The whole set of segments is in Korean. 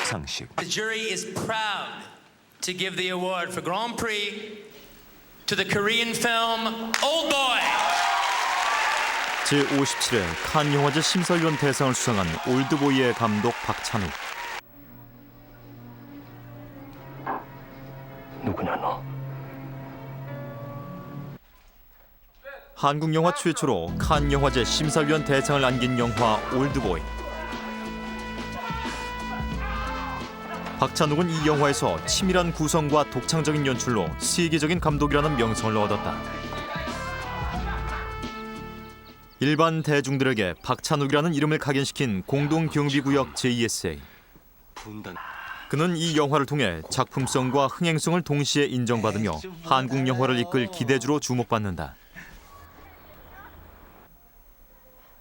시상식. The jury is proud to give the award for Grand Prix to the Korean film Oldboy. 제57회 칸 영화제 심사위원 대상을 수상한 올드보이의 감독 박찬욱. 누구냐 너? 한국 영화 최초로 칸 영화제 심사위원 대상을 안긴 영화 올드보이. 박찬욱은 이 영화에서 치밀한 구성과 독창적인 연출로 세계적인 감독이라는 명성을 얻었다. 일반 대중들에게 박찬욱이라는 이름을 각인시킨 공동경비구역 JSA. 그는 이 영화를 통해 작품성과 흥행성을 동시에 인정받으며 한국 영화를 이끌 기대주로 주목받는다.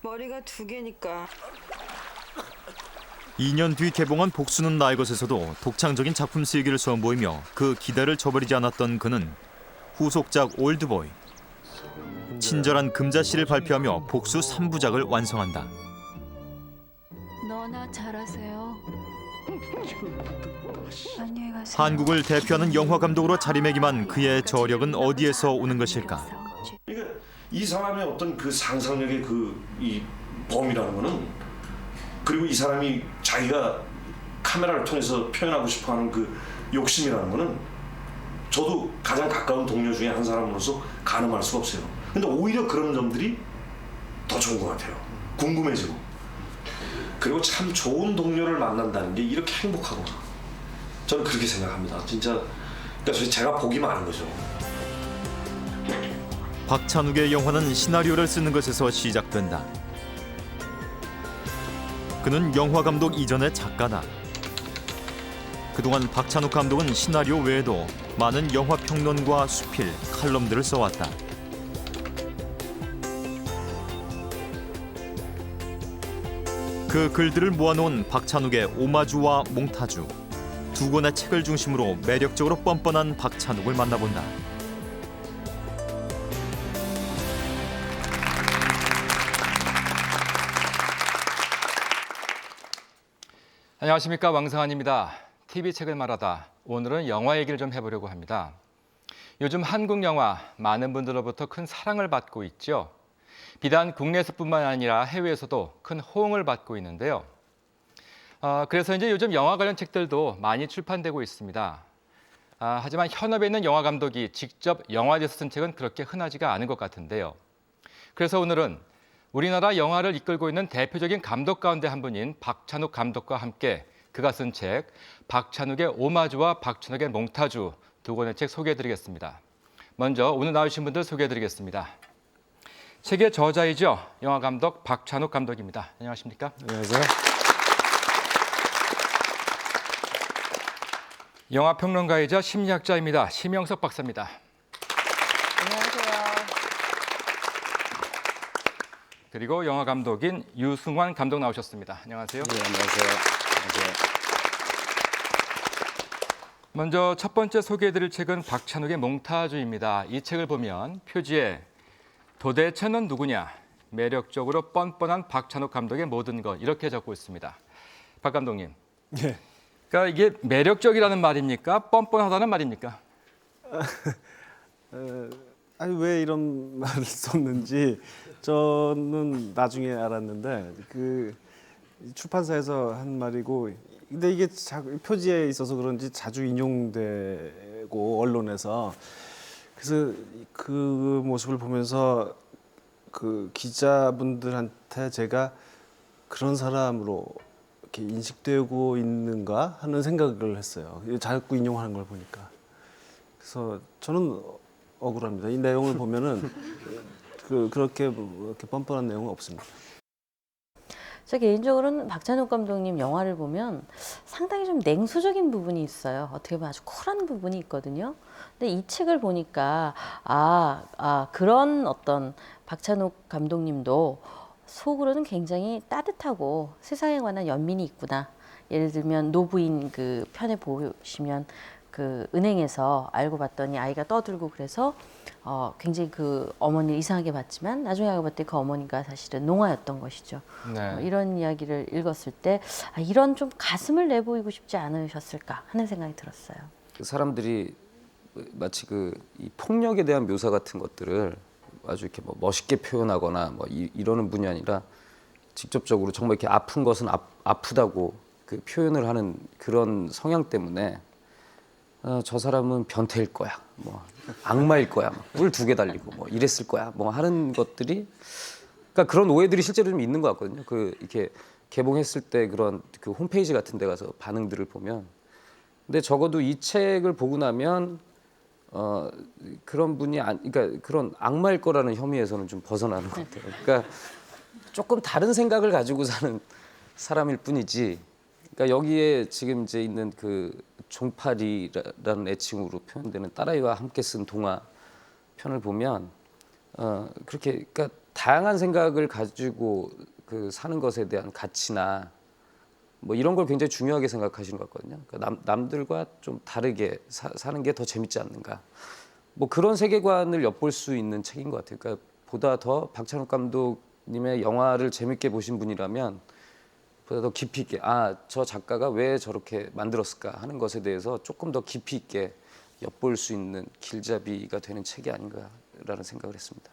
머리가 두 개니까. 2년 뒤 개봉한 복수는 나의 것에서도 독창적인 작품 세계를 선보이며 그 기대를 저버리지 않았던 그는 후속작 올드보이, 친절한 금자씨를 발표하며 복수 3부작을 완성한다. 너나 잘하세요. 안녕히 가세요. 한국을 대표하는 영화 감독으로 자리매김한 그의 저력은 어디에서 오는 것일까? 그러니까 이 사람의 어떤 그 상상력의 이 범위라는 거는, 그리고 이 사람이 자기가 카메라를 통해서 표현하고 싶어하는 그 욕심이라는 거는 저도 가장 가까운 동료 중에 한 사람으로서 가늠할 수가 없어요. 근데 오히려 그런 점들이 더 좋은 것 같아요. 궁금해지고. 그리고 참 좋은 동료를 만난다는 게 이렇게 행복하고, 저는 그렇게 생각합니다. 진짜 그러니까 제가 복이 많은 거죠. 박찬욱의 영화는 시나리오를 쓰는 것에서 시작된다. 그는 영화 감독 이전의 작가다. 그동안 박찬욱 감독은 시나리오 외에도 많은 영화 평론과 수필, 칼럼들을 써왔다. 그 글들을 모아놓은 박찬욱의 오마주와 몽타주, 두 권의 책을 중심으로 매력적으로 뻔뻔한 박찬욱을 만나본다. 안녕하십니까, 왕성한입니다. TV책을 말하다. 오늘은 영화 얘기를 좀 해보려고 합니다. 요즘 한국 영화 많은 분들로부터 큰 사랑을 받고 있죠. 비단 국내에서뿐만 아니라 해외에서도 큰 호응을 받고 있는데요. 그래서 이제 요즘 영화 관련 책들도 많이 출판되고 있습니다. 하지만 현업에 있는 영화 감독이 직접 영화에 대해서 쓴 책은 그렇게 흔하지가 않은 것 같은데요. 그래서 오늘은 우리나라 영화를 이끌고 있는 대표적인 감독 가운데 한 분인 박찬욱 감독과 함께 그가 쓴 책 박찬욱의 오마주와 박찬욱의 몽타주 두 권의 책 소개해드리겠습니다. 먼저 오늘 나오신 분들 소개해드리겠습니다. 책의 저자이죠. 영화 감독 박찬욱 감독입니다. 안녕하십니까? 안녕하세요. 영화 평론가이자 심리학자입니다. 심영석 박사입니다. 안녕하세요. 그리고 영화 감독인 유승환 감독 나오셨습니다. 안녕하세요. 네, 안녕하세요. 먼저 첫 번째 소개해드릴 책은 박찬욱의 몽타주입니다. 이 책을 보면 표지에 도대체 넌 누구냐? 매력적으로 뻔뻔한 박찬욱 감독의 모든 것 이렇게 적고 있습니다. 박 감독님. 네. 그러니까 이게 매력적이라는 말입니까? 뻔뻔하다는 말입니까? 아니 왜 이런 말을 썼는지 저는 나중에 알았는데 그 출판사에서 한 말이고, 근데 이게 표지에 있어서 그런지 자주 인용되고 언론에서, 그래서 그 모습을 보면서 그 기자분들한테 제가 그런 사람으로 이렇게 인식되고 있는가 하는 생각을 했어요. 자꾸 인용하는 걸 보니까. 그래서 저는 억울합니다. 이 내용을 보면은 그렇게 뻔뻔한 내용은 없습니다. 저 개인적으로는 박찬욱 감독님 영화를 보면 상당히 좀 냉소적인 부분이 있어요. 어떻게 보면 아주 쿨한 부분이 있거든요. 근데 이 책을 보니까 그런 어떤 박찬욱 감독님도 속으로는 굉장히 따뜻하고 세상에 관한 연민이 있구나. 예를 들면 노부인 그 편에 보시면 그 은행에서 알고 봤더니 아이가 떠들고 그래서 굉장히 그 어머니를 이상하게 봤지만 나중에 알고 봤더니 그 어머니가 사실은 농아였던 것이죠. 네. 이런 이야기를 읽었을 때 이런 좀 가슴을 내보이고 싶지 않으셨을까 하는 생각이 들었어요. 사람들이 마치 이 폭력에 대한 묘사 같은 것들을 아주 이렇게 뭐 멋있게 표현하거나 뭐 이러는 분이 아니라 직접적으로 정말 이렇게 아픈 것은 아프다고 그 표현을 하는 그런 성향 때문에 저 사람은 변태일 거야, 뭐 악마일 거야, 뿔 2개 달리고 뭐 이랬을 거야, 뭐 하는 것들이 그러니까 그런 오해들이 실제로 좀 있는 것 같거든요. 이렇게 개봉했을 때 그런 그 홈페이지 같은 데 가서 반응들을 보면 근데 적어도 이 책을 보고 나면 그런 분이 그러니까 그런 악마일 거라는 혐의에서는 좀 벗어나는 것 같아요. 그러니까 조금 다른 생각을 가지고 사는 사람일 뿐이지. 그러니까 여기에 지금 이제 있는 그 종파리라는 애칭으로 표현되는 딸아이와 함께 쓴 동화 편을 보면 그렇게 그러니까 다양한 생각을 가지고 그 사는 것에 대한 가치나 뭐 이런 걸 굉장히 중요하게 생각하시는 것 같거든요. 그러니까 남들과 좀 다르게 사는 게 더 재밌지 않는가. 뭐 그런 세계관을 엿볼 수 있는 책인 것 같아요. 그러니까 보다 더 박찬욱 감독님의 영화를 재밌게 보신 분이라면 보다 더 깊이 있게 저 작가가 왜 저렇게 만들었을까 하는 것에 대해서 조금 더 깊이 있게 엿볼 수 있는 길잡이가 되는 책이 아닌가라는 생각을 했습니다.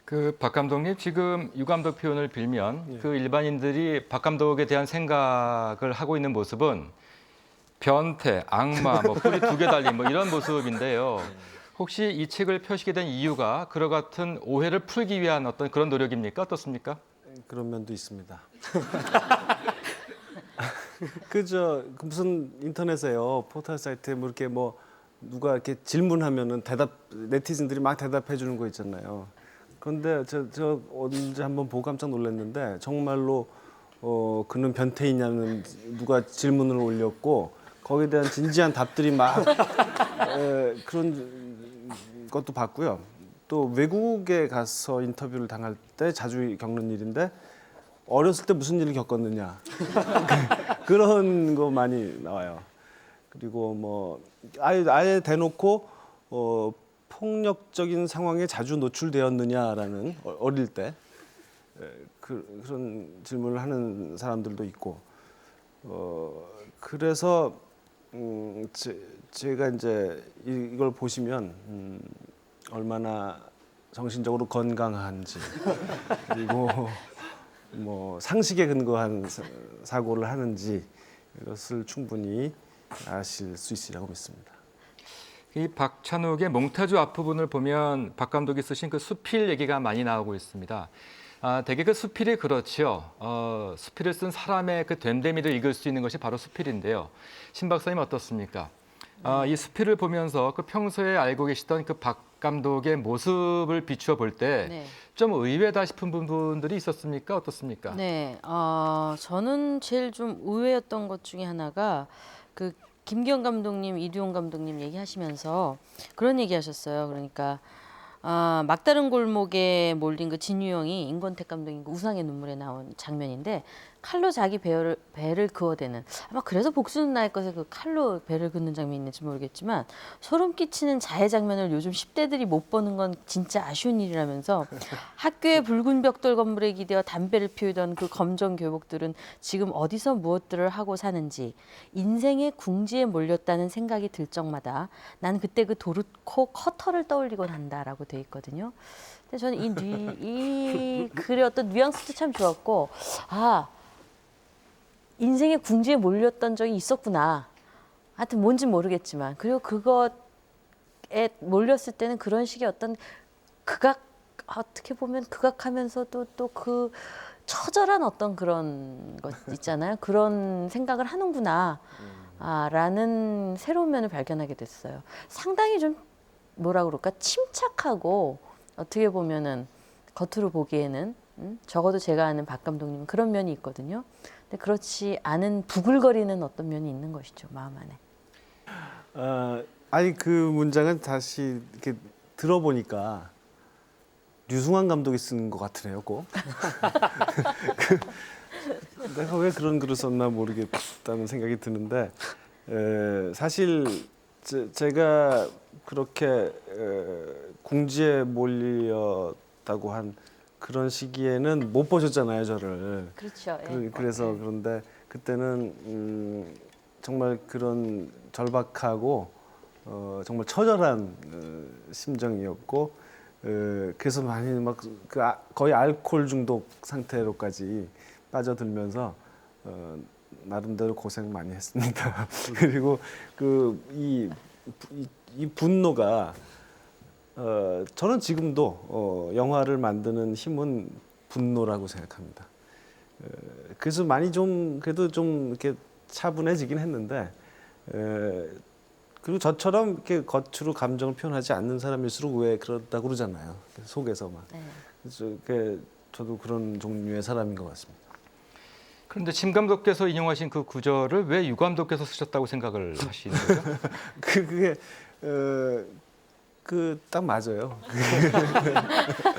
그 박 감독님 지금 유 감독 표현을 빌면 그 일반인들이 박 감독에 대한 생각을 하고 있는 모습은 변태, 악마, 뭐 뿔이 2개 달린 뭐 이런 모습인데요. 혹시 이 책을 펴시게 된 이유가 그와 같은 오해를 풀기 위한 어떤 그런 노력입니까? 어떻습니까? 그런 면도 있습니다. 무슨 인터넷에요 포털 사이트에 뭐 이렇게 뭐 누가 이렇게 질문하면은 네티즌들이 막 대답해 주는 거 있잖아요. 그런데 저 언제 한번 보고 깜짝 놀랐는데 정말로 그는 변태이냐는 누가 질문을 올렸고 거기에 대한 진지한 답들이 막 그런 것도 봤고요. 또 외국에 가서 인터뷰를 당할 때 자주 겪는 일인데 어렸을 때 무슨 일을 겪었느냐 그런 거 많이 나와요. 그리고 뭐 아예 대놓고 폭력적인 상황에 자주 노출되었느냐라는 어릴 때 그런 질문을 하는 사람들도 있고 그래서 제가 이제 이걸 보시면 얼마나 정신적으로 건강한지 그리고 뭐 상식에 근거한 사고를 하는지 이것을 충분히 아실 수 있으리라고 믿습니다. 이 박찬욱의 몽타주 앞부분을 보면 박 감독이 쓰신 그 수필 얘기가 많이 나오고 있습니다. 대개 그 수필이 그렇죠. 수필을 쓴 사람의 그 됨됨이를 읽을 수 있는 것이 바로 수필인데요. 신 박사님 어떻습니까? 이 수필을 보면서 그 평소에 알고 계시던 그 박 감독의 모습을 비추어 볼 때 좀 의외다 싶은 부분들이 있었습니까? 어떻습니까? 네, 저는 제일 좀 의외였던 것 중에 하나가 그 김기현 감독님, 이두용 감독님 얘기하시면서 그런 얘기하셨어요. 그러니까 막다른 골목에 몰린 그 진유영이 임권택 감독님 그 우상의 눈물에 나온 장면인데 칼로 자기 배를 그어대는 아마 그래서 복수는 나의 것에 그 칼로 배를 긋는 장면이 있는지 모르겠지만 소름 끼치는 자해 장면을 요즘 10대들이 못 보는 건 진짜 아쉬운 일이라면서 학교의 붉은 벽돌 건물에 기대어 담배를 피우던 그 검정 교복들은 지금 어디서 무엇들을 하고 사는지 인생의 궁지에 몰렸다는 생각이 들 적마다 난 그때 그 도르코 커터를 떠올리곤 한다라고 돼 있거든요. 근데 저는 이 글의 어떤 뉘앙스도 참 좋았고 인생의 궁지에 몰렸던 적이 있었구나. 하여튼 뭔지 모르겠지만 그리고 그것에 몰렸을 때는 그런 식의 어떤 어떻게 보면 극악하면서도 또 그 처절한 어떤 그런 것 있잖아요. 그런 생각을 하는구나. 라는 새로운 면을 발견하게 됐어요. 상당히 좀 뭐라 그럴까 침착하고 어떻게 보면은 겉으로 보기에는 적어도 제가 아는 박 감독님은 그런 면이 있거든요. 근데 그렇지 않은 부글거리는 어떤 면이 있는 것이죠, 마음 안에. 아니 그 문장은 다시 이렇게 들어보니까 류승환 감독이 쓴 것 같으네요, 꼭. 내가 왜 그런 글을 썼나 모르겠다는 생각이 드는데 사실 제가 그렇게 궁지에 몰렸다고 한 그런 시기에는 못 보셨잖아요, 저를. 그렇죠. 그래서 그런데 그때는 정말 그런 절박하고 정말 처절한 심정이었고 그래서 많이 막 거의 알코올 중독 상태로까지 빠져들면서 나름대로 고생 많이 했습니다. 그리고 이 분노가 저는 지금도 영화를 만드는 힘은 분노라고 생각합니다. 그래서 많이 좀 그래도 좀 이렇게 차분해지긴 했는데 그리고 저처럼 이렇게 겉으로 감정을 표현하지 않는 사람일수록 왜 그렇다고 그러잖아요. 속에서만. 그래서 저도 그런 종류의 사람인 것 같습니다. 그런데 심 감독께서 인용하신 그 구절을 왜 유 감독께서 쓰셨다고 생각을 하시는 거죠? 그게 딱 맞아요.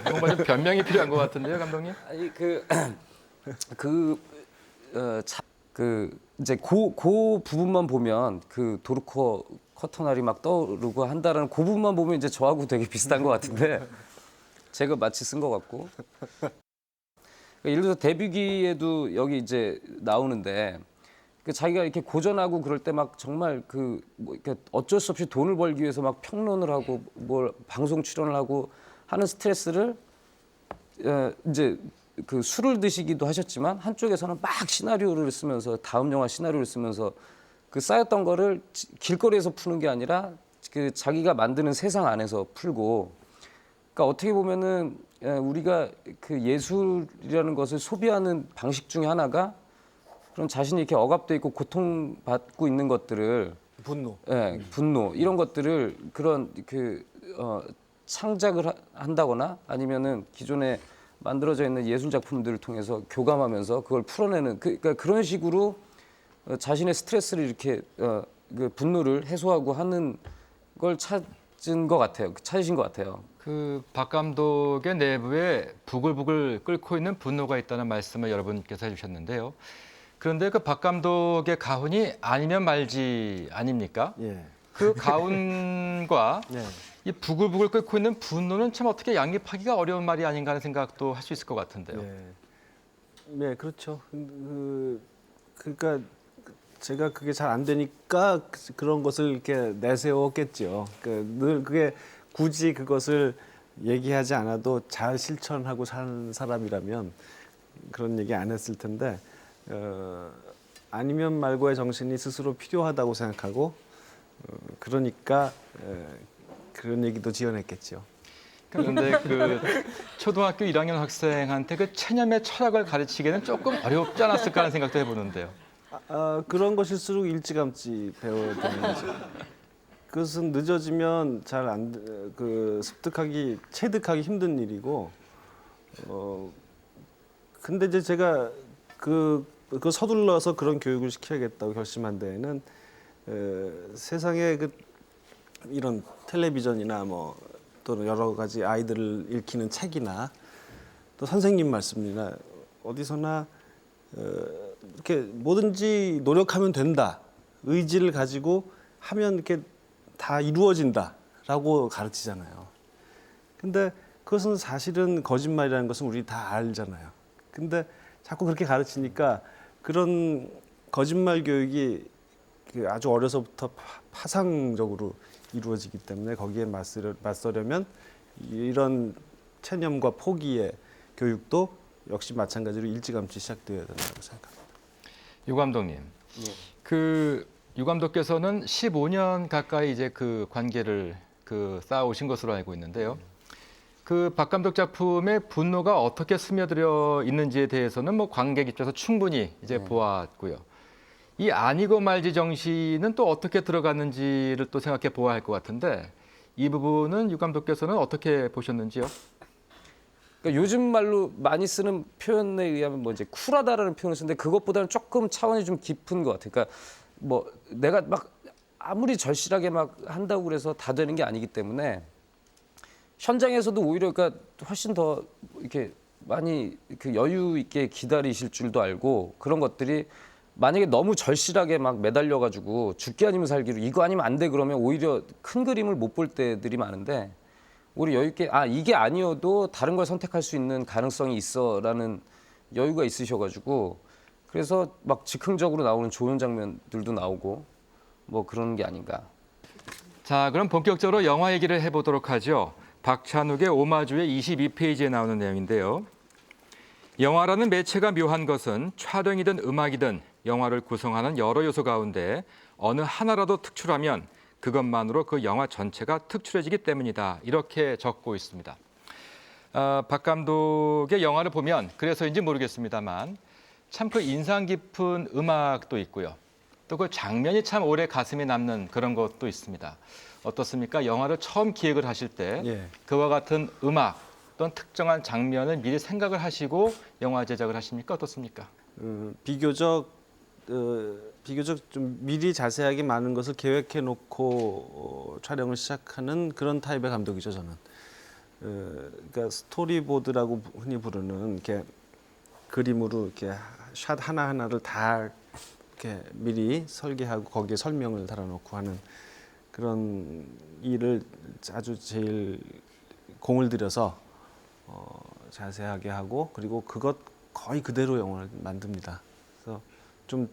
정말 좀 변명이 필요한 것 같은데요, 감독님? 아니 이제 그 부분만 보면 그 도르코 커터날이 막 떠오르고 한다라는 그 부분만 보면 이제 저하고 되게 비슷한 것 같은데 제가 마치 쓴 것 같고 예를 들어서 데뷔기에도 여기 이제 나오는데 자기가 이렇게 고전하고 그럴 때 막 정말 뭐 이렇게 어쩔 수 없이 돈을 벌기 위해서 막 평론을 하고 뭘 방송 출연을 하고 하는 스트레스를 이제 그 술을 드시기도 하셨지만 한쪽에서는 막 시나리오를 쓰면서 다음 영화 시나리오를 쓰면서 그 쌓였던 거를 길거리에서 푸는 게 아니라 그 자기가 만드는 세상 안에서 풀고 그러니까 어떻게 보면은 우리가 그 예술이라는 것을 소비하는 방식 중에 하나가 그런 자신이 이렇게 억압돼 있고 고통받고 있는 것들을 분노, 분노 이런 것들을 그런 창작을 한다거나 아니면은 기존에 만들어져 있는 예술 작품들을 통해서 교감하면서 그걸 풀어내는 그러니까 그런 식으로 자신의 스트레스를 이렇게 그 분노를 해소하고 하는 걸 찾으신 것 같아요. 그 박 감독의 내부에 부글부글 끓고 있는 분노가 있다는 말씀을 여러분께서 해주셨는데요. 그런데 그 박 감독의 가훈이 아니면 말지 아닙니까? 예. 그 가훈과 이 부글부글 끓고 있는 분노는 참 어떻게 양립하기가 어려운 말이 아닌가 하는 생각도 할 수 있을 것 같은데요. 네, 그렇죠. 그러니까 제가 그게 잘 안 되니까 그런 것을 이렇게 내세웠겠죠. 늘 그게 굳이 그것을 얘기하지 않아도 잘 실천하고 사는 사람이라면 그런 얘기 안 했을 텐데 아니면 말고의 정신이 스스로 필요하다고 생각하고 그러니까 그런 얘기도 지어냈겠죠. 그런데 그 초등학교 1학년 학생한테 그 체념의 철학을 가르치기는 조금 어렵지 않았을까 하는 생각도 해보는데요. 그런 것일수록 일찌감치 배워야 되는 거죠. 그것은 늦어지면 잘 습득하기, 체득하기 힘든 일이고, 근데 이제 제가 그 서둘러서 그런 교육을 시켜야겠다고 결심한 데에는 세상에 이런 텔레비전이나 뭐 또는 여러 가지 아이들을 읽히는 책이나 또 선생님 말씀이나 어디서나 이렇게 뭐든지 노력하면 된다, 의지를 가지고 하면 이렇게 다 이루어진다라고 가르치잖아요. 근데 그것은 사실은 거짓말이라는 것은 우리 다 알잖아요. 근데 자꾸 그렇게 가르치니까 그런 거짓말 교육이 아주 어려서부터 파상적으로 이루어지기 때문에 거기에 맞서려면 이런 체념과 포기의 교육도 역시 마찬가지로 일찌감치 시작되어야 된다고 생각합니다. 유 감독님, 유 감독께서는 15년 가까이 이제 그 관계를 쌓아오신 것으로 알고 있는데요. 그 박 감독 작품의 분노가 어떻게 스며들어 있는지에 대해서는 뭐 관객 입장에서 충분히 이제 보았고요. 이 아니고 말지 정신은 또 어떻게 들어갔는지를 또 생각해 보아야 할 것 같은데 이 부분은 유 감독께서는 어떻게 보셨는지요? 그러니까 요즘 말로 많이 쓰는 표현에 의하면 뭐 이제 쿨하다라는 표현을 쓰는데 그것보다는 조금 차원이 좀 깊은 것 같아요. 그러니까 뭐 내가 막 아무리 절실하게 막 한다고 그래서 다 되는 게 아니기 때문에 현장에서도 오히려 그러니까 훨씬 더 이렇게 많이 그 여유 있게 기다리실 줄도 알고 그런 것들이 만약에 너무 절실하게 막 매달려가지고 죽기 아니면 살기로 이거 아니면 안 돼 그러면 오히려 큰 그림을 못 볼 때들이 많은데 우리 여유 있게 이게 아니어도 다른 걸 선택할 수 있는 가능성이 있어라는 여유가 있으셔가지고 그래서 막 즉흥적으로 나오는 좋은 장면들도 나오고 뭐 그런 게 아닌가. 자, 그럼 본격적으로 영화 얘기를 해보도록 하죠. 박찬욱의 오마주의 22페이지에 나오는 내용인데요. 영화라는 매체가 묘한 것은 촬영이든 음악이든 영화를 구성하는 여러 요소 가운데 어느 하나라도 특출하면 그것만으로 그 영화 전체가 특출해지기 때문이다. 이렇게 적고 있습니다. 박 감독의 영화를 보면 그래서인지 모르겠습니다만 참 그 인상 깊은 음악도 있고요. 또 그 장면이 참 오래 가슴에 남는 그런 것도 있습니다. 어떻습니까? 영화를 처음 기획을 하실 때 예. 그와 같은 음악 또는 특정한 장면을 미리 생각을 하시고 영화 제작을 하십니까? 어떻습니까? 비교적 좀 미리 자세하게 많은 것을 계획해 놓고 촬영을 시작하는 그런 타입의 감독이죠, 저는. 그러니까 스토리보드라고 흔히 부르는 이렇게 그림으로 이렇게 샷 하나 하나를 다 이렇게 미리 설계하고 거기에 설명을 달아놓고 하는 그런 일을 아주 제일 공을 들여서 자세하게 하고 그리고 그것 거의 그대로 영화를 만듭니다. 그래서 좀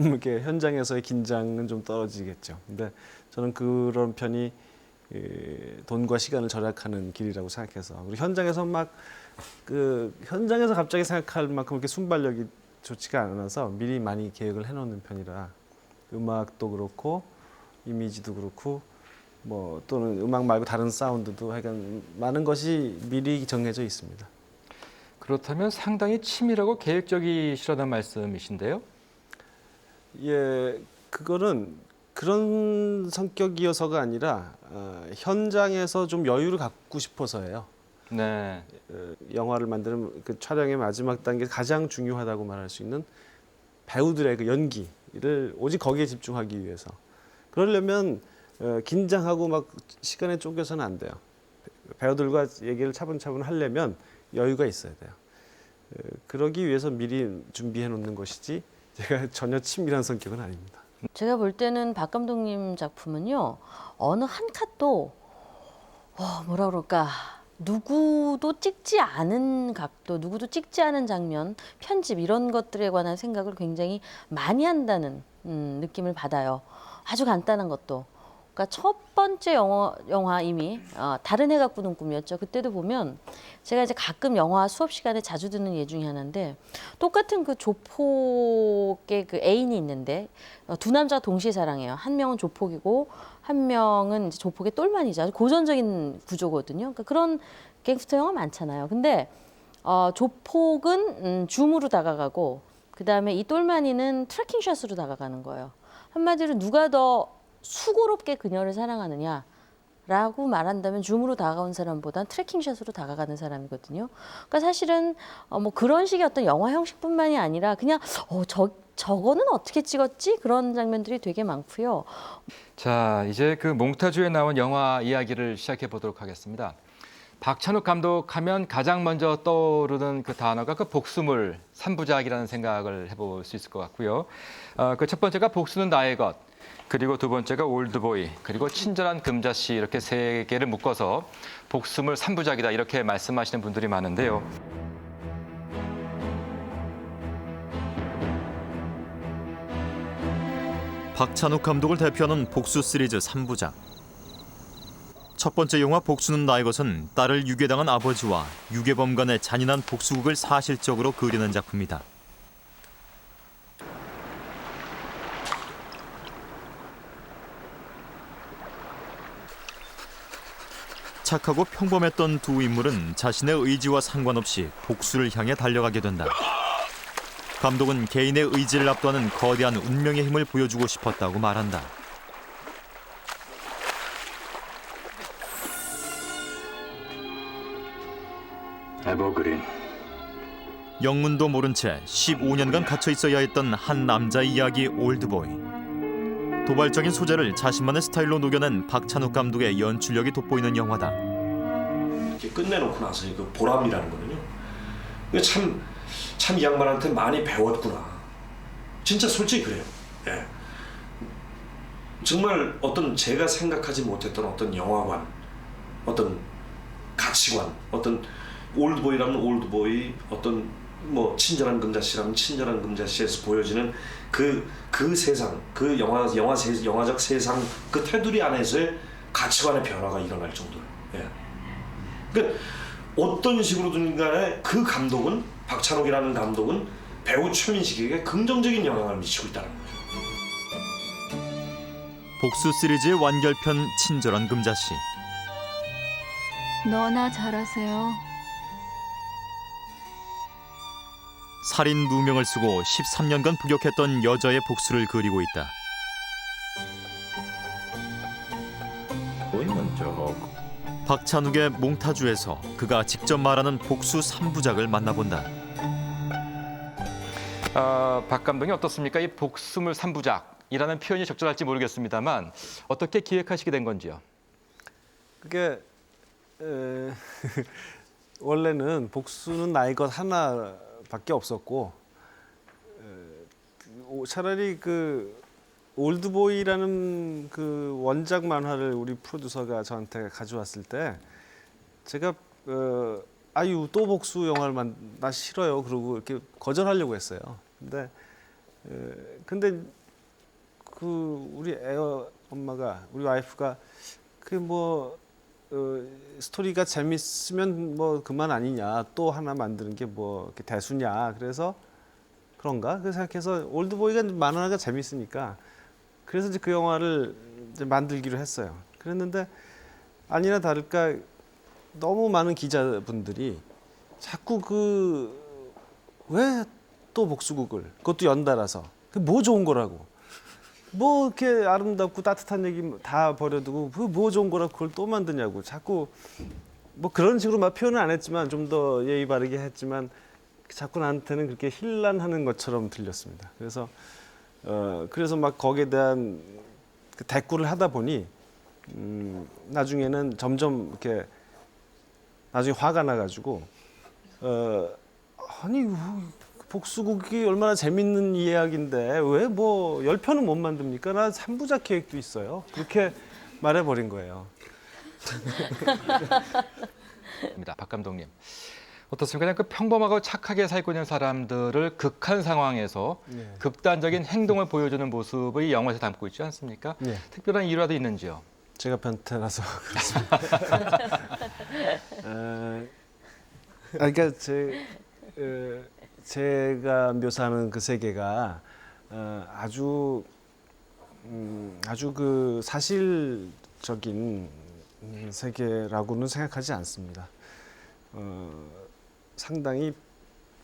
이렇게 현장에서의 긴장은 좀 떨어지겠죠. 근데 저는 그런 편이 돈과 시간을 절약하는 길이라고 생각해서 그리고 현장에서 현장에서 갑자기 생각할 만큼 이렇게 순발력이 좋지가 않아서 미리 많이 계획을 해놓는 편이라 음악도 그렇고 이미지도 그렇고 뭐 또는 음악 말고 다른 사운드도 하여간 많은 것이 미리 정해져 있습니다. 그렇다면 상당히 치밀하고 계획적이시라는 말씀이신데요? 예, 그거는 그런 성격이어서가 아니라 현장에서 좀 여유를 갖고 싶어서예요. 네. 영화를 만드는 그 촬영의 마지막 단계 가장 중요하다고 말할 수 있는 배우들의 그 연기를 오직 거기에 집중하기 위해서. 그러려면 긴장하고 막 시간에 쫓겨서는 안 돼요. 배우들과 얘기를 차분차분 하려면 여유가 있어야 돼요. 그러기 위해서 미리 준비해 놓는 것이지 제가 전혀 치밀한 성격은 아닙니다. 제가 볼 때는 박 감독님 작품은요. 어느 한 컷도 뭐라 그럴까 누구도 찍지 않은 각도, 누구도 찍지 않은 장면, 편집 이런 것들에 관한 생각을 굉장히 많이 한다는 느낌을 받아요. 아주 간단한 것도. 그러니까 첫 번째 영화 이미 다른 해가 꾸는 꿈이었죠. 그때도 보면 제가 이제 가끔 영화 수업 시간에 자주 듣는 예 중에 하나인데 똑같은 그 조폭의 그 애인이 있는데 두 남자가 동시에 사랑해요. 한 명은 조폭이고 한 명은 이제 조폭의 똘만이죠. 아주 고전적인 구조거든요. 그러니까 그런 갱스터 영화 많잖아요. 근데 조폭은 줌으로 다가가고 그 다음에 이 똘만이는 트래킹샷으로 다가가는 거예요. 한마디로 누가 더 수고롭게 그녀를 사랑하느냐라고 말한다면 줌으로 다가온 사람보단 트래킹샷으로 다가가는 사람이거든요. 그러니까 사실은 뭐 그런 식의 어떤 영화 형식뿐만이 아니라 그냥 저거는 어떻게 찍었지? 그런 장면들이 되게 많고요. 자, 이제 그 몽타주에 나온 영화 이야기를 시작해 보도록 하겠습니다. 박찬욱 감독하면 가장 먼저 떠오르는 그 단어가 그 복수물 3부작이라는 생각을 해볼 수 있을 것 같고요. 그 첫 번째가 복수는 나의 것, 그리고 두 번째가 올드보이, 그리고 친절한 금자씨 이렇게 세 개를 묶어서 복수물 3부작이다 이렇게 말씀하시는 분들이 많은데요. 박찬욱 감독을 대표하는 복수 시리즈 3부작. 첫 번째 영화 복수는 나의 것은 딸을 유괴당한 아버지와 유괴범 간의 잔인한 복수극을 사실적으로 그리는 작품이다. 착하고 평범했던 두 인물은 자신의 의지와 상관없이 복수를 향해 달려가게 된다. 감독은 개인의 의지를 압도하는 거대한 운명의 힘을 보여주고 싶었다고 말한다. 에버그린. 영문도 모른 채 15년간 갇혀 있어야 했던 한 남자의 이야기 올드보이. 도발적인 소재를 자신만의 스타일로 녹여낸 박찬욱 감독의 연출력이 돋보이는 영화다. 이렇게 끝내놓고 나서 그 보람이라는 거는요. 참 이 양반한테 많이 배웠구나. 진짜 솔직히 그래요. 예. 정말 어떤 제가 생각하지 못했던 어떤 영화관, 어떤 가치관, 어떤 올드보이라면 올드보이, 어떤 뭐 친절한 금자씨라면 친절한 금자씨에서 보여지는 그 세상, 그 영화적 세상 그 테두리 안에서의 가치관의 변화가 일어날 정도로. 예. 그러니까 어떤 식으로든 간에 그 감독은, 박찬욱이라는 감독은 배우 최민식에게 긍정적인 영향을 미치고 있다는 거예요. 복수 시리즈의 완결편 친절한 금자씨. 너나 잘하세요. 살인 누명을 쓰고 13년간服役했던 여자의 복수를 그리고 있다. 박찬욱의 몽타주에서 그가 직접 말하는 복수 3부작을 만나본다. 박 감독님 어떻습니까? 이 복수물 3부작이라는 표현이 적절할지 모르겠습니다만 어떻게 기획하시게 된 건지요? 그게 원래는 복수는 나의 것 하나밖에 없었고 차라리 그 올드보이라는 그 원작 만화를 우리 프로듀서가 저한테 가져왔을 때 제가 아유 또 복수 영화를 나 싫어요 그러고 이렇게 거절하려고 했어요. 근데 그 우리 엄마가 우리 와이프가 그 뭐 스토리가 재밌으면 뭐 그만 아니냐 또 하나 만드는 게 뭐 대수냐 그래서 그런가 그 생각해서 올드보이가 만화가 재밌으니까 그래서 이제 그 영화를 이제 만들기로 했어요. 그랬는데 아니나 다를까 너무 많은 기자분들이 자꾸 왜 또 복수극을 그것도 연달아서 그 뭐 좋은 거라고 뭐 이렇게 아름답고 따뜻한 얘기 다 버려두고 그 뭐 좋은 거라고 그걸 또 만드냐고 자꾸 뭐 그런 식으로 막 표현은 안 했지만 좀 더 예의 바르게 했지만 자꾸 나한테는 그렇게 힐난하는 것처럼 들렸습니다. 그래서 막 거기에 대한 그 대꾸를 하다 보니 나중에는 점점 이렇게 나중에 화가 나가지고 아니 복수극이 얼마나 재밌는 이야기인데 왜 뭐 10편은 못 만듭니까? 나 3부작 계획도 있어요. 그렇게 말해버린 거예요. 박 감독님 어떻습니까? 그냥 그 평범하고 착하게 살고 있는 사람들을 극한 상황에서 극단적인 행동을 보여주는 모습을 이 영화에서 담고 있지 않습니까? 특별한 이유라도 있는지요? 제가 변태라서 그렇습니다. 그러니까 제가 묘사하는 그 세계가 아주 그 사실적인 세계라고는 생각하지 않습니다. 상당히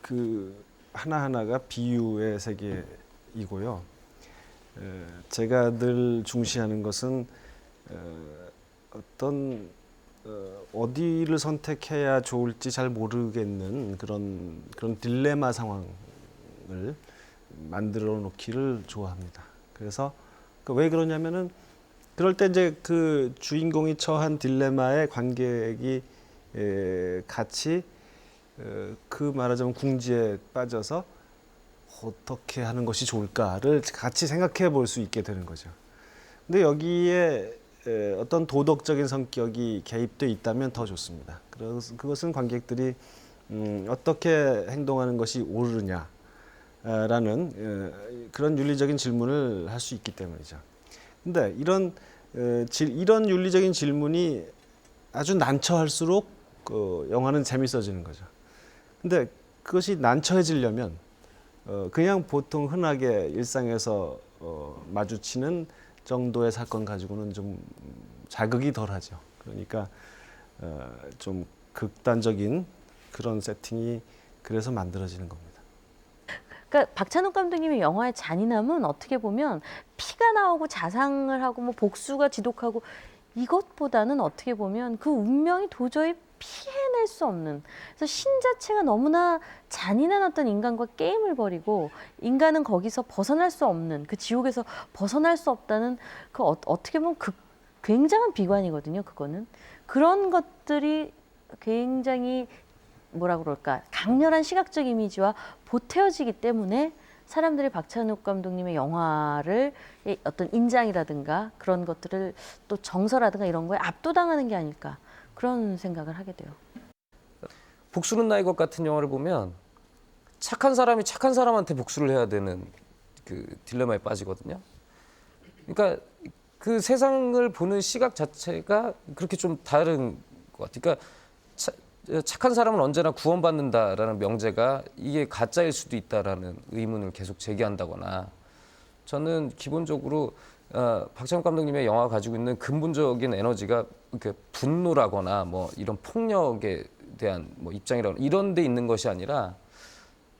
그 하나하나가 비유의 세계이고요. 제가 늘 중시하는 것은 어떤 어디를 선택해야 좋을지 잘 모르겠는 그런 딜레마 상황을 만들어 놓기를 좋아합니다. 그래서 왜 그러냐면은 그럴 때 이제 그 주인공이 처한 딜레마에 관객이 같이 그 말하자면 궁지에 빠져서 어떻게 하는 것이 좋을까를 같이 생각해 볼 수 있게 되는 거죠. 근데 여기에 어떤 도덕적인 성격이 개입돼 있다면 더 좋습니다. 그래서 그것은 관객들이 어떻게 행동하는 것이 옳으냐라는 그런 윤리적인 질문을 할 수 있기 때문이죠. 근데 이런 윤리적인 질문이 아주 난처할수록 그 영화는 재밌어지는 거죠. 근데 그것이 난처해지려면 그냥 보통 흔하게 일상에서 마주치는 정도의 사건 가지고는 좀 자극이 덜하죠. 그러니까 좀 극단적인 그런 세팅이 그래서 만들어지는 겁니다. 그러니까 박찬욱 감독님의 영화의 잔인함은 어떻게 보면 피가 나오고 자상을 하고 뭐 복수가 지독하고 이것보다는 어떻게 보면 그 운명이 도저히 피해낼 수 없는 그래서 신 자체가 너무나 잔인한 어떤 인간과 게임을 벌이고 인간은 거기서 벗어날 수 없는 그 지옥에서 벗어날 수 없다는 그 어떻게 보면 굉장한 비관이거든요. 그거는 그런 것들이 굉장히 뭐라 그럴까 강렬한 시각적 이미지와 보태어지기 때문에 사람들이 박찬욱 감독님의 영화를 어떤 인장이라든가 그런 것들을 또 정서라든가 이런 거에 압도당하는 게 아닐까 그런 생각을 하게 돼요. 복수는 나의 것 같은 영화를 보면 착한 사람이 착한 사람한테 복수를 해야 되는 그 딜레마에 빠지거든요. 그러니까 그 세상을 보는 시각 자체가 그렇게 좀 다른 것 같아요. 그러니까 착한 사람은 언제나 구원받는다라는 명제가 이게 가짜일 수도 있다라는 의문을 계속 제기한다거나, 저는 기본적으로 박찬욱 감독님의 영화가 가지고 있는 근본적인 에너지가 이렇게 분노라거나 뭐 이런 폭력에 대한 뭐 입장이라거나 이런 데 있는 것이 아니라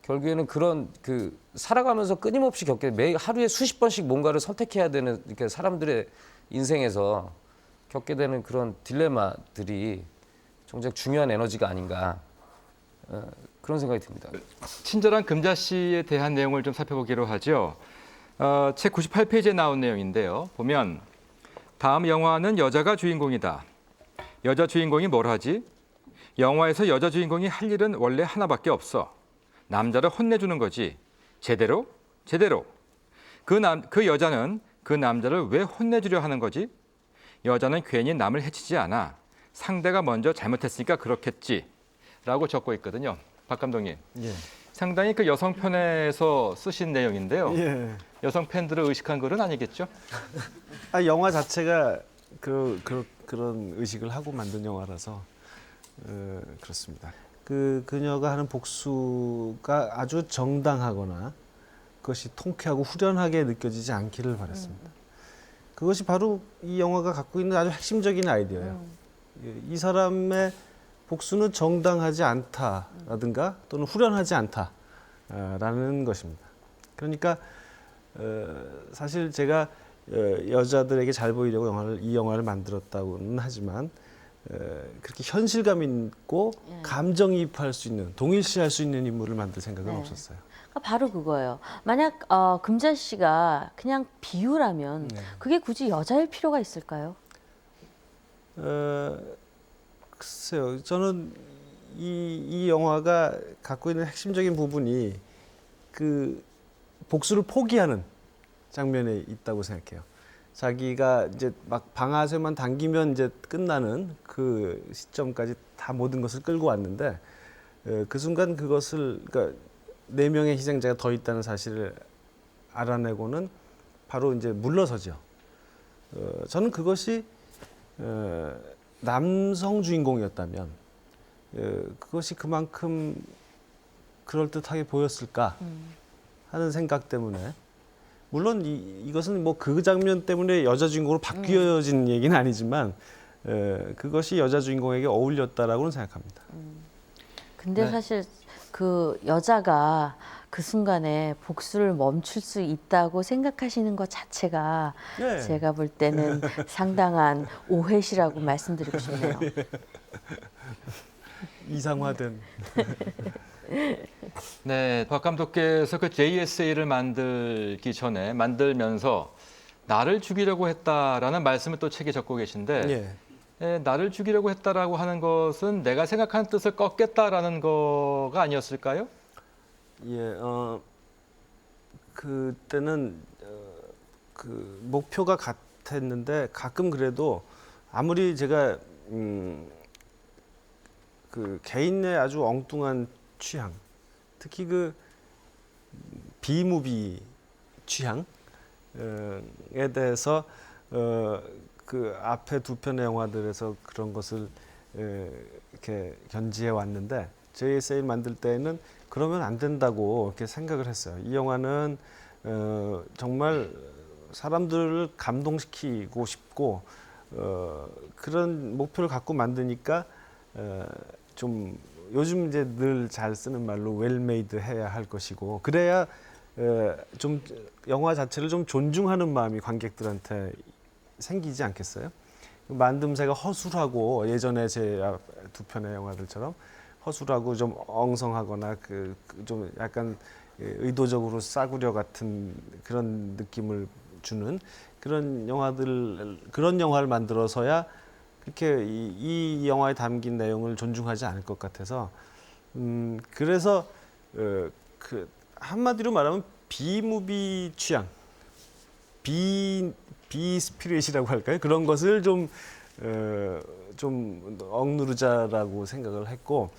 결국에는 그런 그 살아가면서 끊임없이 매 하루에 수십 번씩 뭔가를 선택해야 되는 이렇게 사람들의 인생에서 겪게 되는 그런 딜레마들이 정작 중요한 에너지가 아닌가, 그런 생각이 듭니다. 친절한 금자씨에 대한 내용을 좀 살펴보기로 하죠. 책 98페이지에 나온 내용인데요. 보면 다음 영화는 여자가 주인공이다. 여자 주인공이 뭘 하지? 영화에서 여자 주인공이 할 일은 원래 하나밖에 없어. 남자를 혼내주는 거지. 제대로? 제대로. 그 여자는 그 남자를 왜 혼내주려 하는 거지? 여자는 괜히 남을 해치지 않아. 상대가 먼저 잘못했으니까 그렇겠지. 라고 적고 있거든요. 박 감독님. 예. 상당히 그 여성 편에서 쓰신 내용인데요. 예. 여성 팬들을 의식한 글은 아니겠죠? 영화 자체가 그런 의식을 하고 만든 영화라서 그렇습니다. 그녀가 하는 복수가 아주 정당하거나 그것이 통쾌하고 후련하게 느껴지지 않기를 바랐습니다. 그것이 바로 이 영화가 갖고 있는 아주 핵심적인 아이디어예요. 이 사람의 복수는 정당하지 않다라든가 또는 후련하지 않다라는 것입니다. 그러니까 사실 제가 여자들에게 잘 보이려고 이 영화를 만들었다고는 하지만 그렇게 현실감 있고 감정이입할 수 있는, 동일시할 수 있는 인물을 만들 생각은 없었어요. 그러니까 바로 그거예요. 만약 금자 씨가 그냥 비유라면 그게 굳이 여자일 필요가 있을까요? 글쎄요. 저는 이 영화가 갖고 있는 핵심적인 부분이 그 복수를 포기하는 장면에 있다고 생각해요. 자기가 이제 막 방아쇠만 당기면 이제 끝나는 그 시점까지 다 모든 것을 끌고 왔는데 그 순간 그것을, 그러니까 4명의 희생자가 더 있다는 사실을 알아내고는 바로 이제 물러서죠. 저는 그것이 남성 주인공이었다면 그것이 그만큼 그럴듯하게 보였을까 하는 생각 때문에, 물론 이것은 뭐 그 장면 때문에 여자 주인공으로 바뀌어진 얘기는 아니지만 그것이 여자 주인공에게 어울렸다라고는 생각합니다. 근데 사실 그 여자가 그 순간에 복수를 멈출 수 있다고 생각하시는 것 자체가 제가 볼 때는 상당한 오해시라고 말씀드리고 싶네요. 이상화된. 네, 박 감독께서 그 JSA를 만들면서 나를 죽이려고 했다라는 말씀을 또 책에 적고 계신데, 나를 죽이려고 했다라고 하는 것은 내가 생각하는 뜻을 꺾겠다라는 거가 아니었을까요? 예, 그때는 그 목표가 같았는데 가끔 그래도 아무리 제가 그 개인의 아주 엉뚱한 취향, 특히 그 비무비 취향에 대해서 그 앞에 2편의 영화들에서 그런 것을 이렇게 견지해 왔는데 JSA 만들 때는 그러면 안 된다고 이렇게 생각을 했어요. 이 영화는 정말 사람들을 감동시키고 싶고 그런 목표를 갖고 만드니까 좀 요즘 이제 늘 잘 쓰는 말로 웰메이드 해야 할 것이고, 그래야 좀 영화 자체를 좀 존중하는 마음이 관객들한테 생기지 않겠어요? 만듦새가 허술하고 예전에 제 2편의 영화들처럼 허술하고 좀 엉성하거나 좀 약간 의도적으로 싸구려 같은 그런 느낌을 주는 그런 영화를 만들어서야 그렇게 이 영화에 담긴 내용을 존중하지 않을 것 같아서 그래서 그 한마디로 말하면 비무비 취향, 비스피릿이라고 할까요? 그런 것을 좀 억누르자라고 생각을 했고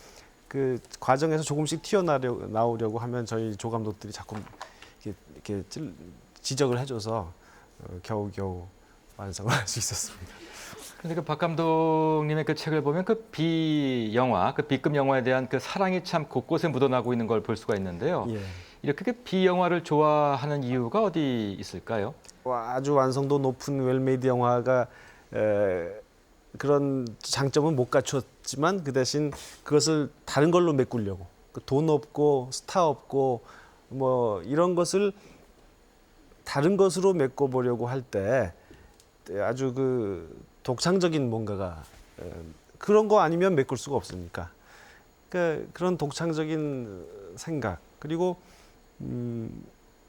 그 과정에서 조금씩 튀어나오려고 하면 저희 조감독들이 자꾸 이렇게 지적을 해줘서 겨우겨우 완성을 할 수 있었습니다. 근데 그 박 감독님의 그 책을 보면 그 비영화, 그 B급 영화에 대한 그 사랑이 참 곳곳에 묻어나고 있는 걸 볼 수가 있는데요. 예. 이렇게 그 비영화를 좋아하는 이유가 어디 있을까요? 아주 완성도 높은 웰메이드 영화가 그런 장점은 못 갖췄지만 그 대신 그것을 다른 걸로 메꾸려고 돈 없고 스타 없고 뭐 이런 것을 다른 것으로 메꿔보려고 할 때 아주 그 독창적인 뭔가가 그런 거 아니면 메꿀 수가 없으니까 그런 독창적인 생각 그리고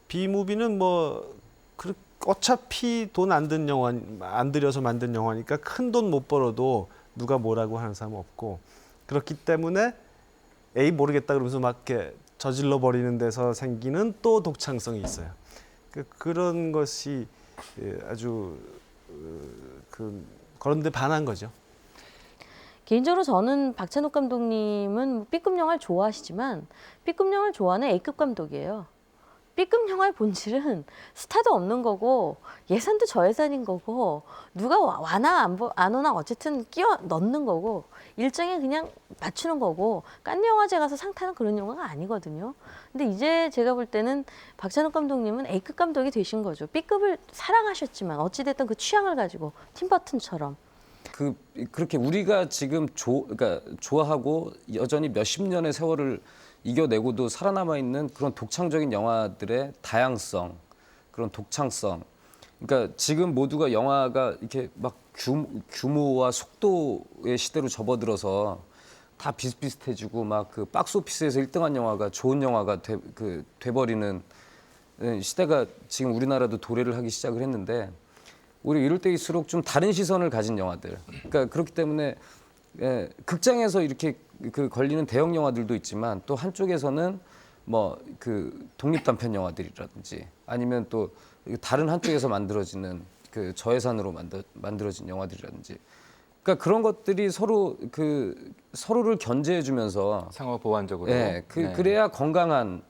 비무비는 뭐 어차피 돈 안 든 영화 안 들여서 만든 영화니까 큰 돈 못 벌어도 누가 뭐라고 하는 사람 없고 그렇기 때문에 에이 모르겠다 그러면서 막 이렇게 저질러 버리는 데서 생기는 또 독창성이 있어요. 그런 것이 아주 그런데 반한 거죠. 개인적으로 저는 박찬욱 감독님은 B급 영화를 좋아하시지만 B급 영화를 좋아하는 A급 감독이에요. B급 영화의 본질은 스타도 없는 거고 예산도 저예산인 거고 누가 와나 안 오나 어쨌든 끼워 넣는 거고 일정에 그냥 맞추는 거고 칸느 영화제 가서 상 타는 그런 영화가 아니거든요. 근데 이제 제가 볼 때는 박찬욱 감독님은 A급 감독이 되신 거죠. B급을 사랑하셨지만 어찌됐든 그 취향을 가지고 팀 버튼처럼 그렇게 우리가 지금 그러니까 좋아하고 여전히 몇십 년의 세월을 이겨내고도 살아남아 있는 그런 독창적인 영화들의 다양성, 그런 독창성. 그러니까 지금 모두가 영화가 이렇게 막 규모와 속도의 시대로 접어들어서 다 비슷비슷해지고 막 그 박스오피스에서 1등한 영화가 좋은 영화가 돼버리는 시대가 지금 우리나라도 도래를 하기 시작을 했는데 오히려 이럴 때일수록 좀 다른 시선을 가진 영화들. 그러니까 그렇기 때문에 극장에서 이렇게 걸리는 대형 영화들도 있지만 또 한쪽에서는 뭐 그 독립 단편 영화들이라든지 아니면 또 다른 한쪽에서 만들어지는 그 저예산으로 만들어진 영화들이라든지 그러니까 그런 것들이 서로를 견제해주면서 상호 보완적으로. 그래야 건강한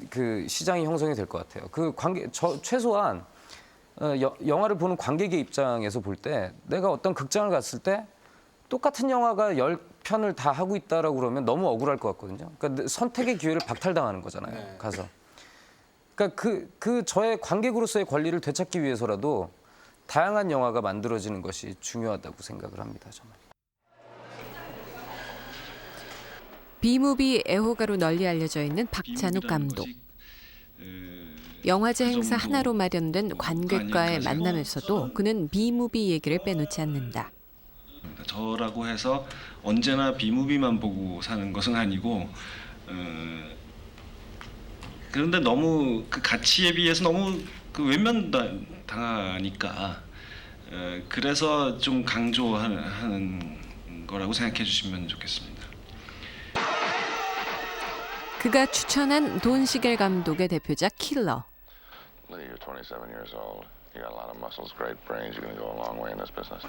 그 시장이 형성이 될 것 같아요. 그 최소한 영화를 보는 관객의 입장에서 볼 때 내가 어떤 극장을 갔을 때 똑같은 영화가 10편을 다 하고 있다라고 그러면 너무 억울할 것 같거든요. 그러니까 선택의 기회를 박탈당하는 거잖아요. 가서. 그러니까 저의 관객으로서의 권리를 되찾기 위해서라도 다양한 영화가 만들어지는 것이 중요하다고 생각을 합니다. 저는. 비무비 애호가로 널리 알려져 있는 박찬욱 감독. 영화제 행사 하나로 마련된 관객과의 만남에서도 그는 비무비 얘기를 빼놓지 않는다. 저라고 해서 언제나 비무비만 보고 사는 것은 아니고 그런데 너무 그 가치에 비해서 너무 그 외면당하니까 그래서 좀 강조하는 거라고 생각해 주시면 좋겠습니다. 그가 추천한 돈 시겔 감독의 대표작 킬러. You're 27 years old. You got a lot of muscles, great brains. You're going to go a long way in this business.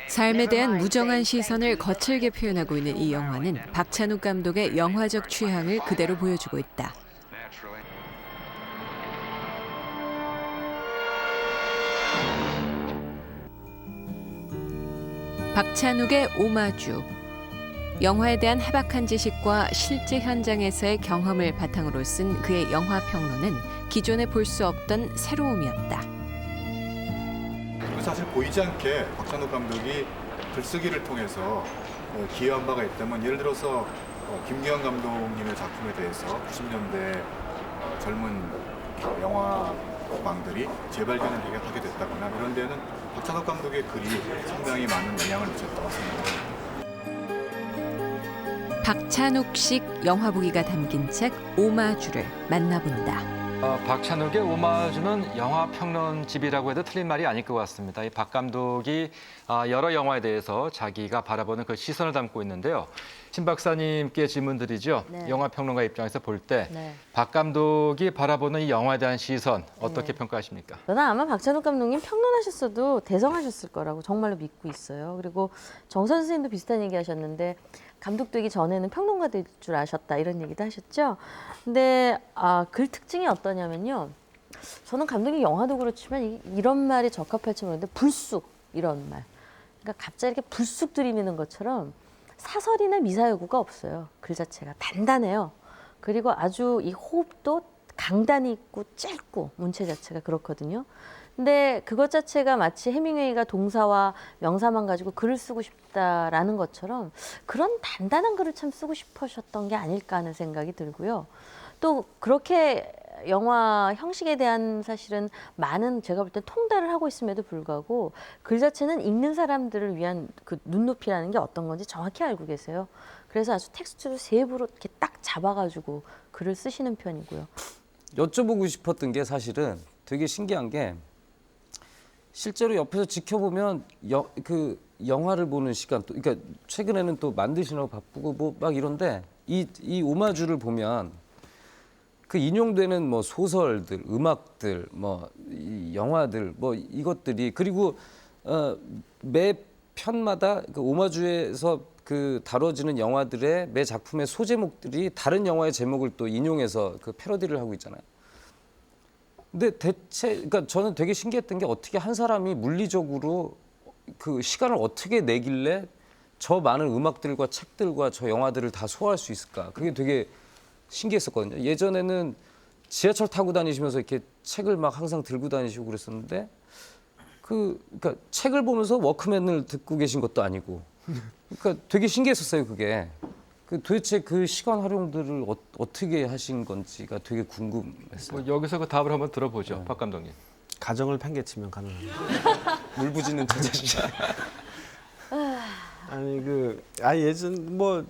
삶에 대한 무정한 시선을 거칠게 표현하고 있는 이 영화는 박찬욱 감독의 영화적 취향을 그대로 보여주고 있다. 박찬욱의 오마주. 영화에 대한 해박한 지식과 실제 현장에서의 경험을 바탕으로 쓴 그의 영화 평론은 기존에 볼 수 없던 새로움이었다. 사실 보이지 않게 박찬욱 감독이 글쓰기를 통해서 기여한 바가 있다면 예를 들어서 김기환 감독님의 작품에 대해서 90년대 젊은 영화광들이 재발견을 하게 됐다거나 이런 데는 박찬욱 감독의 글이 상당히 많은 영향을 미쳤다고 생각합니다. 박찬욱식 영화 보기가 담긴 책 오마주를 만나본다. 박찬욱의 오마주는 영화 평론집이라고 해도 틀린 말이 아닐 것 같습니다. 이 박 감독이 여러 영화에 대해서 자기가 바라보는 그 시선을 담고 있는데요. 신 박사님께 질문 드리죠. 네. 영화 평론가 입장에서 볼 때 박 네. 감독이 바라보는 이 영화에 대한 시선 어떻게 평가하십니까? 저는 아마 박찬욱 감독님 평론하셨어도 대성하셨을 거라고 정말로 믿고 있어요. 그리고 정선 선생님도 비슷한 얘기 하셨는데 감독 되기 전에는 평론가 될 줄 아셨다 이런 얘기도 하셨죠. 근데 글 특징이 어떠냐면요. 저는 감독이 영화도 그렇지만 이런 말이 적합할지 모르겠는데 불쑥 이런 말. 그러니까 갑자기 이렇게 불쑥 들이미는 것처럼 사설이나 미사여구가 없어요. 글 자체가 단단해요. 그리고 아주 이 호흡도 강단이 있고 짧고 문체 자체가 그렇거든요. 근데 그것 자체가 마치 해밍웨이가 동사와 명사만 가지고 글을 쓰고 싶다라는 것처럼 그런 단단한 글을 참 쓰고 싶으셨던 게 아닐까 하는 생각이 들고요. 또 그렇게 영화 형식에 대한 사실은 많은 제가 볼 때 통달을 하고 있음에도 불구하고 글 자체는 읽는 사람들을 위한 그 눈높이라는 게 어떤 건지 정확히 알고 계세요. 그래서 아주 텍스트를 세부로 이렇게 딱 잡아가지고 글을 쓰시는 편이고요. 여쭤보고 싶었던 게 사실은 되게 신기한 게 실제로 옆에서 지켜보면 그 영화를 보는 시간 또 그러니까 최근에는 또 만드시느라고 바쁘고 뭐 막 이런데 이 오마주를 보면 그 인용되는 뭐 소설들, 음악들, 뭐 이 영화들 뭐 이것들이 그리고 매 편마다 그 오마주에서 그 다뤄지는 영화들의 매 작품의 소제목들이 다른 영화의 제목을 또 인용해서 그 패러디를 하고 있잖아요. 근데 대체 그러니까 저는 되게 신기했던 게 어떻게 한 사람이 물리적으로 그 시간을 어떻게 내길래 저 많은 음악들과 책들과 저 영화들을 다 소화할 수 있을까? 그게 되게 신기했었거든요. 예전에는 지하철 타고 다니시면서 이렇게 책을 막 항상 들고 다니시고 그랬었는데 그러니까 책을 보면서 워크맨을 듣고 계신 것도 아니고 그러니까 되게 신기했었어요, 그게. 도대체 그 시간 활용들을 어떻게 하신 건지가 되게 궁금했어요. 뭐 여기서 그 답을 한번 들어보죠, 박 감독님. 가정을 팽개치면 가능합니다. 물부짖는 처자식. 아니 예전 뭐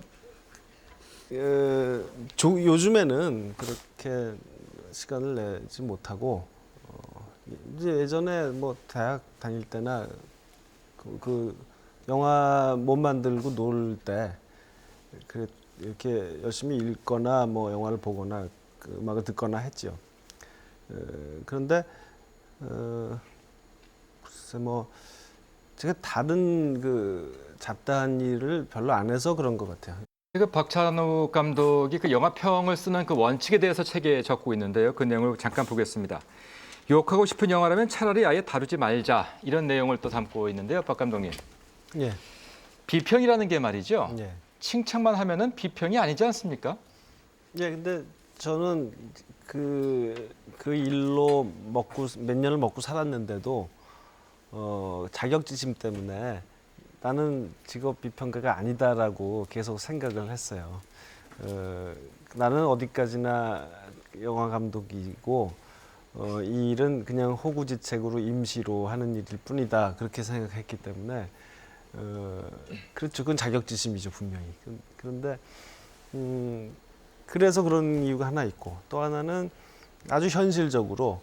요즘에는 그렇게 시간을 내지 못하고 이제 예전에 뭐 대학 다닐 때나 그 영화 못 만들고 놀 때 이렇게 열심히 읽거나 뭐 영화를 보거나 그 음악을 듣거나 했죠. 그런데 글쎄 뭐 제가 다른 그 잡다한 일을 별로 안 해서 그런 것 같아요. 그 박찬욱 감독이 그 영화평을 쓰는 그 원칙에 대해서 책에 적고 있는데요. 그 내용을 잠깐 보겠습니다. 욕하고 싶은 영화라면 차라리 아예 다루지 말자 이런 내용을 또 담고 있는데요, 박 감독님. 예. 비평이라는 게 말이죠. 예. 칭찬만 하면은 비평이 아니지 않습니까? 예, 근데 저는 그 일로 몇 년을 먹고 살았는데도 자격지심 때문에 나는 직업 비평가가 아니다라고 계속 생각을 했어요. 나는 어디까지나 영화 감독이고 이 일은 그냥 호구지책으로 임시로 하는 일일 뿐이다 그렇게 생각했기 때문에 그렇죠. 그건 자격지심이죠 분명히. 그런데 그래서 그런 이유가 하나 있고 또 하나는 아주 현실적으로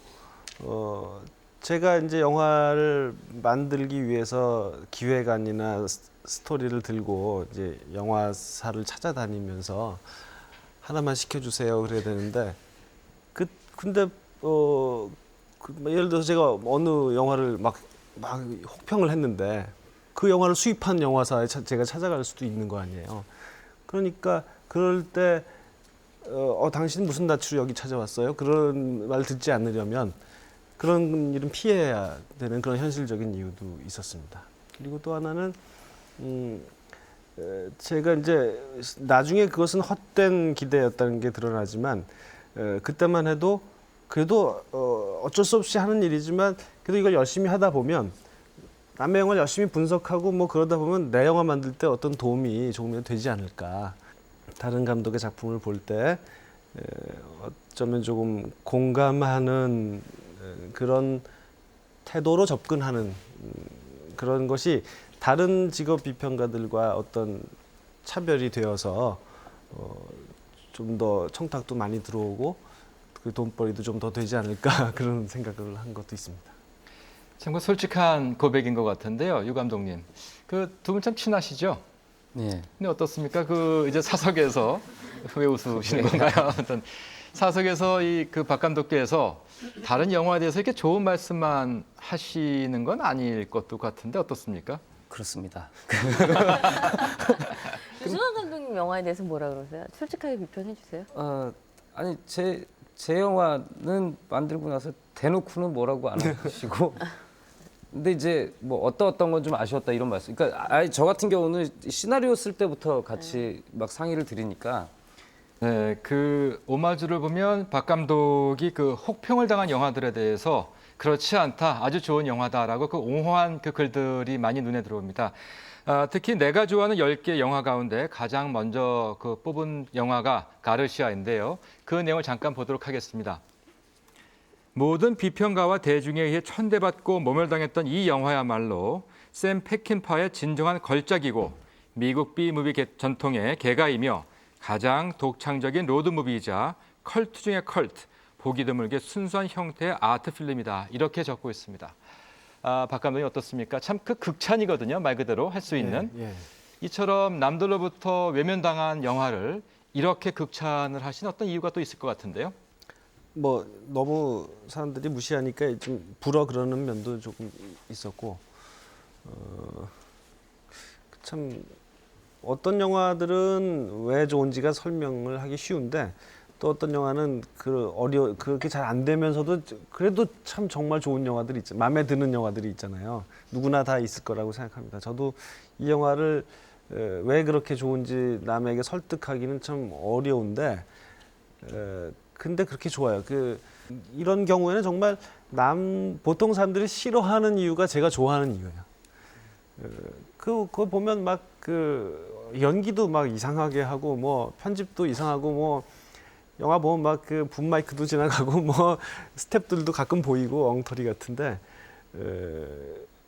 제가 이제 영화를 만들기 위해서 기획안이나 스토리를 들고 이제 영화사를 찾아다니면서 하나만 시켜주세요 그래야 되는데 근데 예를 들어서 제가 어느 영화를 막 혹평을 했는데 그 영화를 수입한 영화사에 제가 찾아갈 수도 있는 거 아니에요. 그러니까 그럴 때 당신 무슨 낯으로 여기 찾아왔어요? 그런 말 듣지 않으려면 그런 일은 피해야 되는 그런 현실적인 이유도 있었습니다. 그리고 또 하나는 제가 이제 나중에 그것은 헛된 기대였다는 게 드러나지만 그때만 해도 그래도 어쩔 수 없이 하는 일이지만 그래도 이걸 열심히 하다 보면 남의 영화를 열심히 분석하고 뭐 그러다 보면 내 영화 만들 때 어떤 도움이 조금이라도 되지 않을까. 다른 감독의 작품을 볼 때 어쩌면 조금 공감하는 그런 태도로 접근하는 그런 것이 다른 직업 비평가들과 어떤 차별이 되어서 좀 더 청탁도 많이 들어오고 그 돈벌이도 좀 더 되지 않을까 그런 생각을 한 것도 있습니다. 참 솔직한 고백인 것 같은데요, 유 감독님. 그 두 분 참 친하시죠? 네. 근데 어떻습니까? 그 이제 사석에서 왜 웃으시는 건가요? 어떤 사석에서 이 그 박 감독께서 다른 영화에 대해서 이렇게 좋은 말씀만 하시는 건 아닐 것도 같은데 어떻습니까? 그렇습니다. 유승환 감독님 영화에 대해서 뭐라 그러세요? 솔직하게 비평해 주세요. 아니 제 영화는 만들고 나서 대놓고는 뭐라고 안 하시고 근데 이제 뭐 어떤 건 좀 아쉬웠다 이런 말씀. 그러니까 저 같은 경우는 시나리오 쓸 때부터 같이 막 상의를 드리니까 네, 그 오마주를 보면 박 감독이 그 혹평을 당한 영화들에 대해서 그렇지 않다, 아주 좋은 영화다라고 그 옹호한 그 글들이 많이 눈에 들어옵니다. 특히 내가 좋아하는 10개 영화 가운데 가장 먼저 그 뽑은 영화가 가르시아인데요. 그 내용을 잠깐 보도록 하겠습니다. 모든 비평가와 대중에 의해 천대받고 모멸당했던 이 영화야말로 샘 페킨파의 진정한 걸작이고 미국 B무비 전통의 개가이며 가장 독창적인 로드무비이자 컬트 중의 컬트, 보기 드물게 순수한 형태의 아트 필름이다. 이렇게 적고 있습니다. 박 감독님 어떻습니까? 참 그 극찬이거든요. 말 그대로 할 수 있는. 예. 이처럼 남들로부터 외면당한 영화를 이렇게 극찬을 하신 어떤 이유가 또 있을 것 같은데요. 뭐 너무 사람들이 무시하니까 좀 불어 그러는 면도 조금 있었고 참 어떤 영화들은 왜 좋은지가 설명을 하기 쉬운데 또 어떤 영화는 그렇게 잘 안 되면서도 그래도 참 정말 좋은 영화들이 있죠. 마음에 드는 영화들이 있잖아요. 누구나 다 있을 거라고 생각합니다. 저도 이 영화를 왜 그렇게 좋은지 남에게 설득하기는 참 어려운데 근데 그렇게 좋아요. 이런 경우에는 정말 보통 사람들이 싫어하는 이유가 제가 좋아하는 이유예요. 그거 보면 막 연기도 막 이상하게 하고 뭐 편집도 이상하고 뭐 영화 보면 막 붐 마이크도 지나가고 뭐 스태프들도 가끔 보이고 엉터리 같은데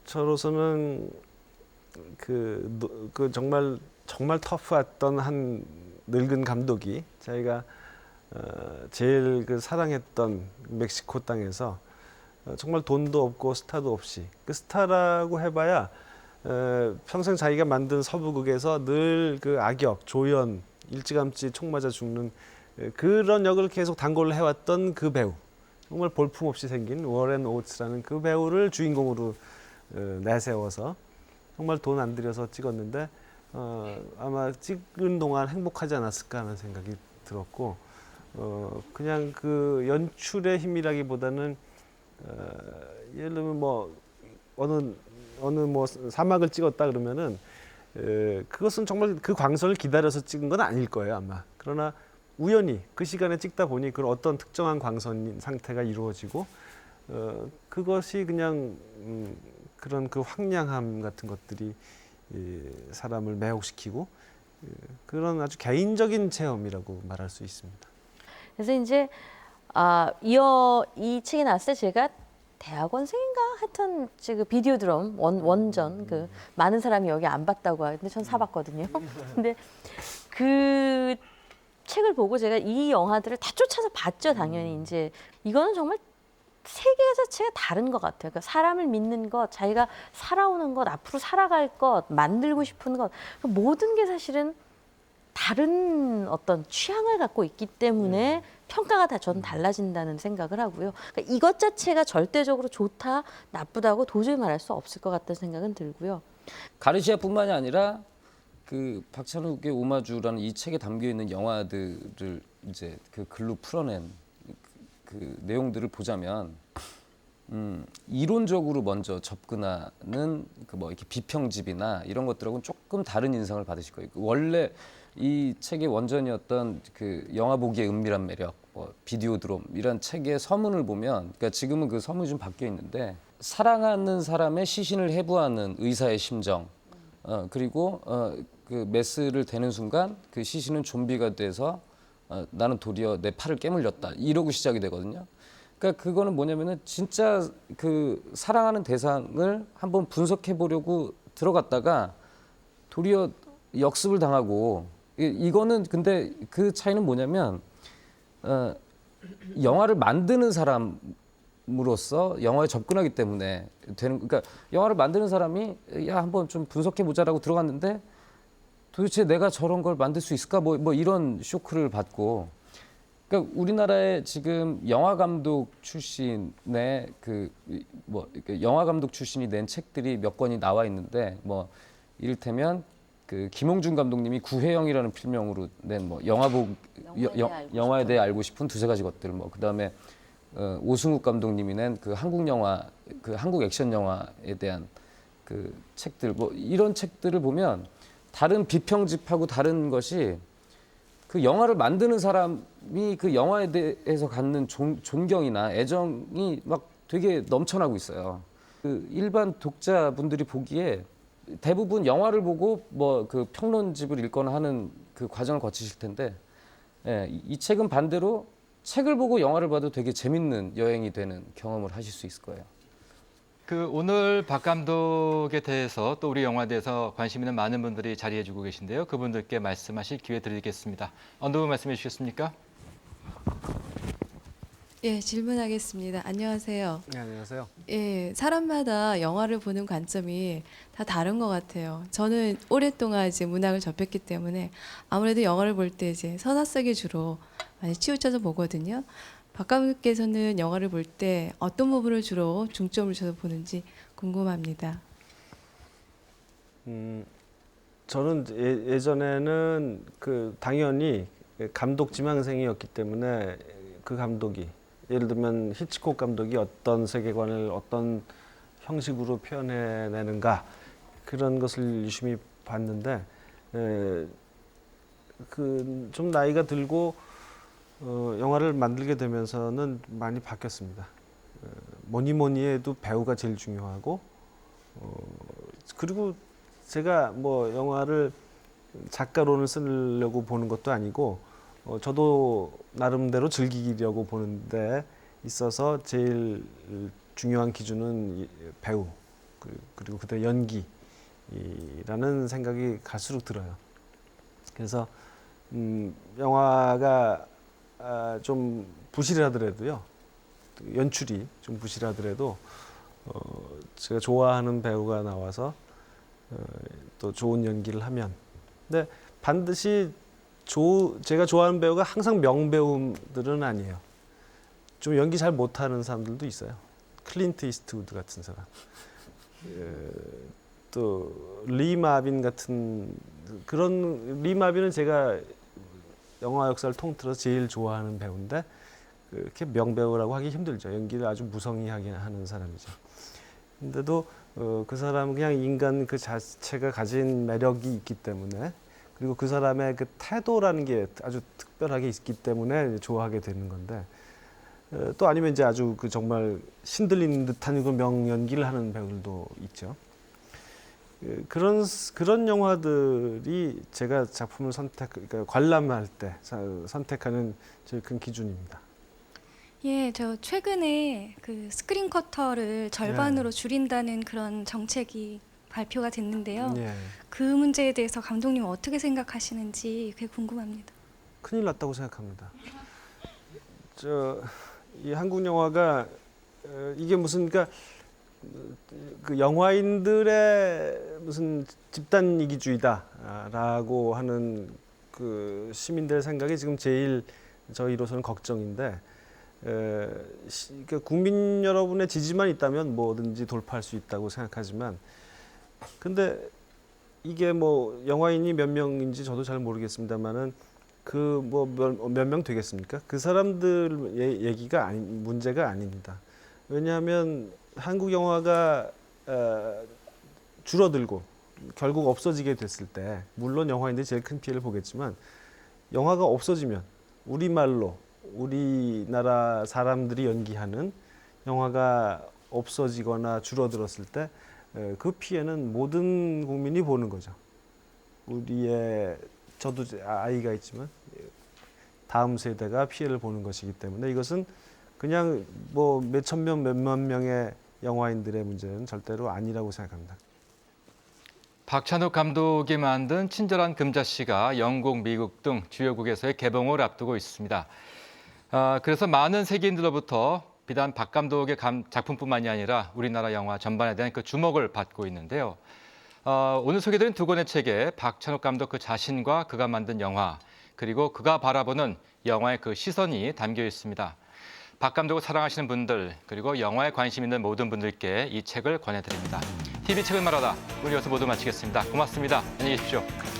저로서는 정말 터프했던 한 늙은 감독이 자기가 제일 사랑했던 멕시코 땅에서 정말 돈도 없고 스타도 없이 그 스타라고 해봐야 평생 자기가 만든 서부극에서 늘 악역, 조연, 일찌감치 총 맞아 죽는 그런 역을 계속 단골로 해왔던 그 배우, 정말 볼품없이 생긴 워렌 오츠라는 그 배우를 주인공으로 내세워서 정말 돈 안 들여서 찍었는데 아마 찍은 동안 행복하지 않았을까 하는 생각이 들었고 그냥 연출의 힘이라기보다는 예를 들면 뭐 어느 뭐 사막을 찍었다 그러면은 그것은 정말 그 광선을 기다려서 찍은 건 아닐 거예요 아마. 그러나 우연히 그 시간에 찍다 보니 그런 어떤 특정한 광선 상태가 이루어지고 그것이 그냥 그런 황량함 같은 것들이 사람을 매혹시키고 그런 아주 개인적인 체험이라고 말할 수 있습니다. 그래서 이제 이 책이 나왔을 때 제가 대학원생인가 하여튼 지금 비디오 드럼 원전 많은 사람이 여기 안 봤다고 하는데 전 사봤거든요. 근데 그 책을 보고 제가 이 영화들을 다 쫓아서 봤죠. 당연히 이제 이거는 정말 세계 자체가 다른 것 같아요. 그러니까 사람을 믿는 것, 자기가 살아오는 것, 앞으로 살아갈 것, 만들고 싶은 것 모든 게 사실은 다른 어떤 취향을 갖고 있기 때문에 평가가 저는 달라진다는 생각을 하고요. 그러니까 이것 자체가 절대적으로 좋다, 나쁘다고 도저히 말할 수 없을 것 같다는 생각은 들고요. 가르시아뿐만이 아니라 박찬욱의 오마주라는 이 책에 담겨 있는 영화들을 이제 글로 풀어낸 내용들을 보자면 이론적으로 먼저 접근하는 뭐 이렇게 비평집이나 이런 것들하고는 조금 다른 인상을 받으실 거예요. 원래 이 책의 원전이었던 영화 보기의 은밀한 매력, 비디오 드럼 이런 책의 서문을 보면, 그러니까 지금은 그 서문이 좀 바뀌어 있는데 사랑하는 사람의 시신을 해부하는 의사의 심정, 그리고 그 메스를 대는 순간 그 시신은 좀비가 돼서 나는 도리어 내 팔을 깨물렸다 이러고 시작이 되거든요. 그러니까 그거는 뭐냐면은 진짜 사랑하는 대상을 한번 분석해 보려고 들어갔다가 도리어 역습을 당하고 이거는 근데 그 차이는 뭐냐면 영화를 만드는 사람으로서 영화에 접근하기 때문에 되는, 그러니까 영화를 만드는 사람이 야 한번 좀 분석해 보자라고 들어갔는데 도대체 내가 저런 걸 만들 수 있을까 뭐 이런 쇼크를 받고, 그러니까 우리나라에 지금 영화 감독 출신의 영화 감독 출신이 낸 책들이 몇 권이 나와 있는데 뭐 이를테면 그 김홍준 감독님이 구혜영이라는 필명으로 낸 뭐 영화에 대해 알고 싶은 두세 가지 것들, 뭐 그다음에 오승욱 감독님이 낸 그 한국 영화, 그 한국 액션 영화에 대한 그 책들, 뭐 이런 책들을 보면 다른 비평집하고 다른 것이 그 영화를 만드는 사람이 그 영화에 대해서 갖는 존경이나 애정이 막 되게 넘쳐나고 있어요. 그 일반 독자분들이 보기에 대부분 영화를 보고 뭐 그 평론집을 읽거나 하는 그 과정을 거치실 텐데, 예, 이 책은 반대로 책을 보고 영화를 봐도 되게 재밌는 여행이 되는 경험을 하실 수 있을 거예요. 그 오늘 박 감독에 대해서 또 우리 영화에 대해서 관심 있는 많은 분들이 자리해주고 계신데요. 그분들께 말씀하실 기회 드리겠습니다. 어느 분 말씀해 주시겠습니까? 예, 질문하겠습니다. 안녕하세요. 네, 안녕하세요. 예, 사람마다 영화를 보는 관점이 다 다른 것 같아요. 저는 오랫동안 이제 문학을 접했기 때문에 아무래도 영화를 볼 때 이제 서사 속에 주로 많이 치우쳐서 보거든요. 박 감독께서는 영화를 볼 때 어떤 부분을 주로 중점을 줘서 보는지 궁금합니다. 저는 예전에는 그 당연히 감독 지망생이었기 때문에 그 감독이, 예를 들면 히치콕 감독이 어떤 세계관을 어떤 형식으로 표현해내는가, 그런 것을 유심히 봤는데, 그 좀 나이가 들고 영화를 만들게 되면서는 많이 바뀌었습니다. 뭐니 해도 배우가 제일 중요하고, 그리고 제가 뭐 영화를 작가론을 쓰려고 보는 것도 아니고, 저도 나름대로 즐기려고 보는데 있어서 제일 중요한 기준은 배우, 그리고 그때 연기라는 생각이 갈수록 들어요. 그래서 영화가 좀 부실하더라도요, 연출이 좀 부실하더라도 제가 좋아하는 배우가 나와서 또 좋은 연기를 하면, 근데 반드시 제가 좋아하는 배우가 항상 명배우들은 아니에요. 좀 연기 잘 못하는 사람들도 있어요. 클린트 이스트우드 같은 사람, 또 리 마빈 같은, 그런 리 마빈은 제가 영화 역사를 통틀어서 제일 좋아하는 배우인데 그렇게 명배우라고 하기 힘들죠. 연기를 아주 무성의하게 하는 사람이죠. 근데도 그 사람은 그냥 인간 그 자체가 가진 매력이 있기 때문에, 그리고 그 사람의 그 태도라는 게 아주 특별하게 있기 때문에 좋아하게 되는 건데, 또 아니면 이제 아주 그 정말 신들리는 듯한 그 명연기를 하는 배우들도 있죠. 그런 영화들이 제가 작품을 그러니까 관람할 때 선택하는 제일 큰 기준입니다. 예, 저 최근에 그 스크린 쿼터를 절반으로 줄인다는 그런 정책이 발표가 됐는데요. 그 문제에 대해서 감독님은 어떻게 생각하시는지 그게 궁금합니다. 큰일 났다고 생각합니다. 이 한국 영화가 이게 무슨, 그러니까 그 영화인들의 무슨 집단 이기주의다라고 하는 그 시민들의 생각이 지금 제일 저희로서는 걱정인데, 그러니까 국민 여러분의 지지만 있다면 뭐든지 돌파할 수 있다고 생각하지만, 근데 이게 뭐 영화인이 몇 명인지 저도 잘 모르겠습니다만은 그 뭐 몇 명 되겠습니까? 그 사람들 얘기가 문제가 아닙니다. 왜냐하면 한국 영화가 줄어들고 결국 없어지게 됐을 때, 물론 영화인들이 제일 큰 피해를 보겠지만, 영화가 없어지면 우리말로 우리나라 사람들이 연기하는 영화가 없어지거나 줄어들었을 때 그 피해는 모든 국민이 보는 거죠. 저도 아이가 있지만 다음 세대가 피해를 보는 것이기 때문에, 이것은 그냥 뭐 몇천 명, 몇만 명의 영화인들의 문제는 절대로 아니라고 생각합니다. 박찬욱 감독이 만든 친절한 금자씨가 영국, 미국 등 주요국에서의 개봉을 앞두고 있습니다. 그래서 많은 세계인들로부터 비단 박 감독의 작품뿐만이 아니라 우리나라 영화 전반에 대한 그 주목을 받고 있는데요. 오늘 소개드린 두 권의 책에 박찬욱 감독 그 자신과 그가 만든 영화, 그리고 그가 바라보는 영화의 그 시선이 담겨 있습니다. 박 감독을 사랑하시는 분들, 그리고 영화에 관심 있는 모든 분들께 이 책을 권해드립니다. TV 책을 말하다, 우리 여기서 모두 마치겠습니다. 고맙습니다. 안녕히 계십시오.